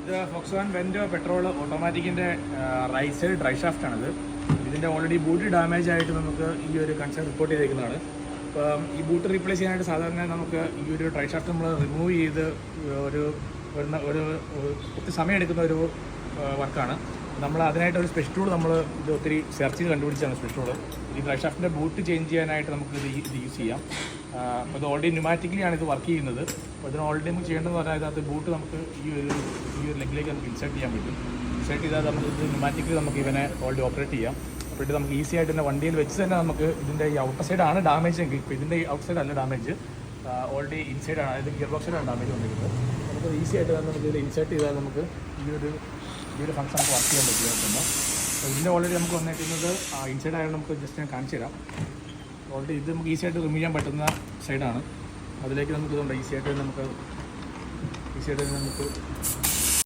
ഇത് Volkswagen Vento petrol ഓട്ടോമാറ്റിക്കിൻ്റെ right side drive ഷാഫ്റ്റാണിത്. ഇതിൻ്റെ ഓൾറെഡി ബൂട്ട് ഡാമേജ് ആയിട്ട് നമുക്ക് ഈ ഒരു കൺസേൺ റിപ്പോർട്ട് ചെയ്തേക്കുന്നതാണ്. അപ്പം ഈ ബൂട്ട് റീപ്ലേസ് ചെയ്യാനായിട്ട് സാധാരണ നമുക്ക് ഈ ഒരു ഡ്രൈ ഷാഫ്റ്റ് നമ്മൾ റിമൂവ് ചെയ്ത് ഒരു ഒത്തിരി സമയം എടുക്കുന്ന ഒരു വർക്കാണ്. നമ്മൾ അതിനായിട്ട് ഒരു സ്പെഷ്യൽ ടൂൾ നമ്മൾ ഇത് ഒത്തിരി സെർച്ച് ചെയ്ത് കണ്ടുപിടിച്ചാണ് സ്പെഷ്യൽ ടൂൾ. ഈ ഡ്രൈ ഷാഫ്റ്റിൻ്റെ ബൂട്ട് ചേഞ്ച് ചെയ്യാനായിട്ട് നമുക്ക് ഇത് യൂസ് ചെയ്യാം. അപ്പോൾ ഇത് ഓൾറെഡി ന്യൂമാറ്റിക്കലിയാണ് ഇത് വർക്ക് ചെയ്യുന്നത്. അപ്പോൾ ഇതിന് ഓൾറെഡി നമുക്ക് ചെയ്യേണ്ടതെന്ന് പറഞ്ഞാൽ ഇതിനകത്ത് ബൂട്ട് നമുക്ക് ഈ ഒരു ലെഗിലേക്ക് നമുക്ക് ഇൻസേർട്ട് ചെയ്യാൻ പറ്റും. ഇൻസേർട്ട് ചെയ്താൽ നമുക്ക് ഇത് ന്യൂമാറ്റിക്കലി നമുക്ക് ഇവനെ ഓൾറെഡി ഓപ്പറേറ്റ് ചെയ്യാം. അപ്പോൾ ഇത് നമുക്ക് ഈസി ആയിട്ട് തന്നെ വണ്ടിയിൽ വെച്ച് തന്നെ നമുക്ക് ഇതിൻ്റെ ഈ ഔട്ടർ സൈഡാണ് ഡാമേജ് എങ്കിൽ, ഇപ്പോൾ ഇതിൻ്റെ ഈ ഔട്ട് സൈഡ് അല്ല ഡാമേജ്, ഓൾറെഡി ഇൻസൈഡാണ്, അതായത് ഗിയർ ബോക്സിലാണ് ഡാമേജ് വന്നിരിക്കുന്നത്. നമുക്ക് ഈസി ആയിട്ട് തന്നെ നമുക്ക് ഇത് ഇൻസേർട്ട് ചെയ്താൽ നമുക്ക് ഈ ഒരു ഫംഗ്ഷൻ നമുക്ക് വർക്ക് ചെയ്യാൻ പറ്റും. അപ്പോൾ ഇതിൻ്റെ ഓൾറെഡി നമുക്ക് വന്നിരിക്കുന്നത് ഇൻസൈഡ് ആയാലും നമുക്ക് ജസ്റ്റ് ഞാൻ കാണിച്ചു തരാം. ഓൾറെഡി ഇത് നമുക്ക് ഈസി ആയിട്ട് റിമൂവ് ചെയ്യാൻ പറ്റുന്ന സൈഡാണ്. അതിലേക്ക് നമുക്ക് ഇതുണ്ട് ഈസി ആയിട്ട് നമുക്ക്